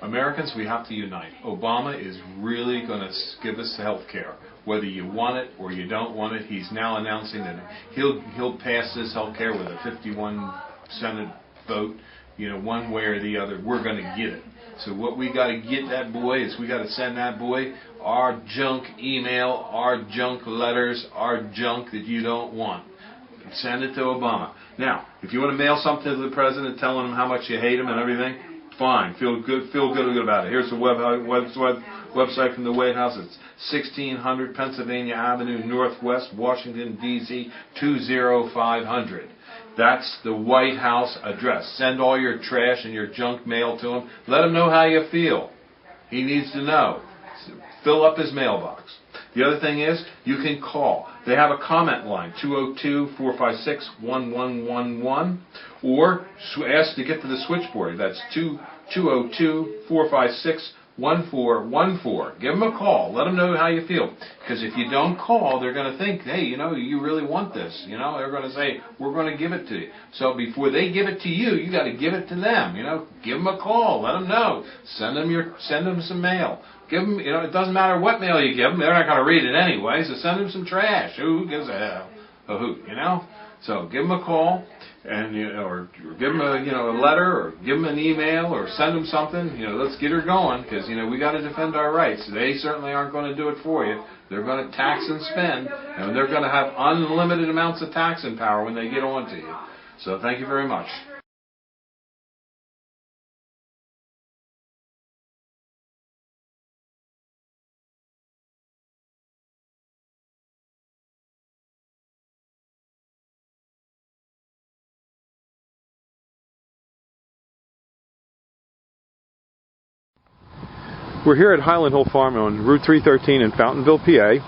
Americans, we have to unite. Obama is really going to give us health care. Whether you want it or you don't want it, he's now announcing that he'll pass this health care with a 51 Senate vote. You know, one way or the other, we're going to get it. So what we got to get that boy is we got to send that boy our junk email, our junk letters, our junk that you don't want. Send it to Obama. Now, if you want to mail something to the president telling him how much you hate him and everything, fine. Feel good about it. Here's the website from the White House. It's 1600 Pennsylvania Avenue Northwest, Washington, D.C. 20500. That's the White House address. Send all your trash and your junk mail to him. Let him know how you feel. He needs to know. Fill up his mailbox. The other thing is, you can call. They have a comment line, 202-456-1111, or ask to get to the switchboard. That's 202-456-1414. Give them a call. Let them know how you feel. Because if you don't call, they're going to think, hey, you know, you really want this. You know, they're going to say, we're going to give it to you. So before they give it to you, you got to give it to them. You know, give them a call. Let them know. Send them some mail. Give them, you know, it doesn't matter what mail you give them. They're not going to read it anyway. So send them some trash. Who gives a hoot, you know? So give them a call, and or give them a letter, or give them an email, or send them something. You know, let's get her going, because we got to defend our rights. They certainly aren't going to do it for you. They're going to tax and spend, and they're going to have unlimited amounts of taxing power when they get on to you. So thank you very much. We're here at Highland Hill Farm on Route 313 in Fountainville, PA.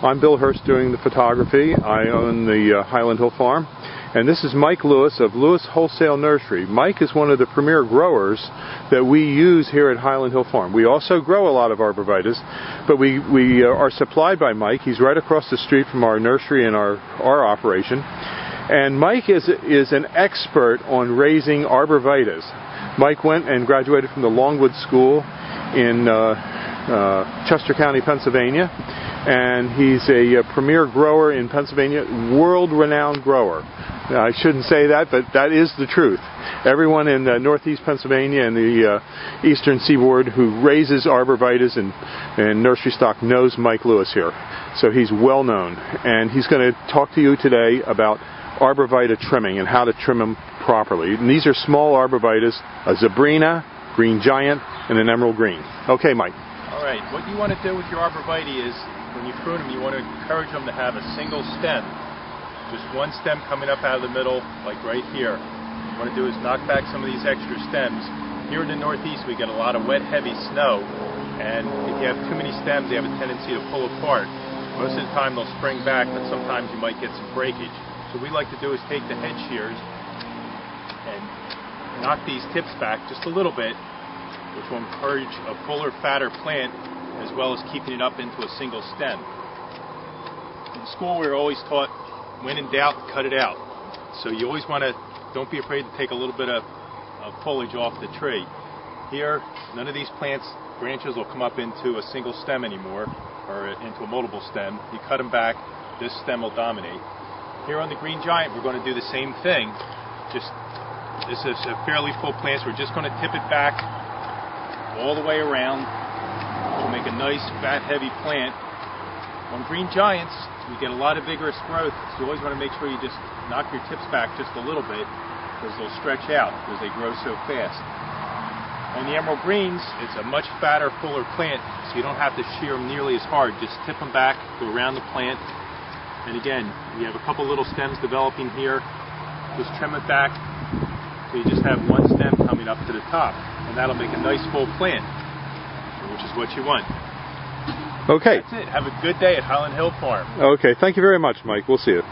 I'm Bill Hurst doing the photography. I own the Highland Hill Farm. And this is Mike Lewis of Lewis Wholesale Nursery. Mike is one of the premier growers that we use here at Highland Hill Farm. We also grow a lot of arborvitaes, but we are supplied by Mike. He's right across the street from our nursery and our operation. And Mike is an expert on raising arborvitaes. Mike went and graduated from the Longwood School in Chester County, Pennsylvania, and he's a premier grower in Pennsylvania, world-renowned grower. I shouldn't say that, but that is the truth. Everyone in northeast Pennsylvania and the eastern seaboard who raises arborvitaes and nursery stock knows Mike Lewis here. So he's well known, and he's going to talk to you today about arborvitae trimming and how to trim them properly. And these are small arborvitaes, a Zebrina, green giant, and an emerald green. Okay, Mike. All right, what you want to do with your arborvitae is, when you prune them, you want to encourage them to have a single stem. Just one stem coming up out of the middle, like right here. What you want to do is knock back some of these extra stems. Here in the Northeast, we get a lot of wet, heavy snow, and if you have too many stems, they have a tendency to pull apart. Most of the time, they'll spring back, but sometimes you might get some breakage. So what we like to do is take the head shears and knock these tips back just a little bit, which will encourage a fuller, fatter plant, as well as keeping it up into a single stem. In school, we were always taught, when in doubt, cut it out. So you always want to, don't be afraid to take a little bit of foliage off the tree. Here, none of these plants, branches will come up into a single stem anymore, or into a multiple stem. You cut them back, this stem will dominate. Here on the green giant, we're going to do the same thing. This is a fairly full plant, so we're just going to tip it back all the way around, which will make a nice, fat, heavy plant. On green giants, we get a lot of vigorous growth, so you always want to make sure you just knock your tips back just a little bit, because they'll stretch out, because they grow so fast. On the emerald greens, it's a much fatter, fuller plant, so you don't have to shear them nearly as hard. Just tip them back, go around the plant, and again, you have a couple little stems developing here. Just trim it back, so you just have one stem coming up to the top, and that'll make a nice full plant, which is what you want. Okay. That's it. Have a good day at Highland Hill Farm. Okay, thank you very much, Mike. We'll see you.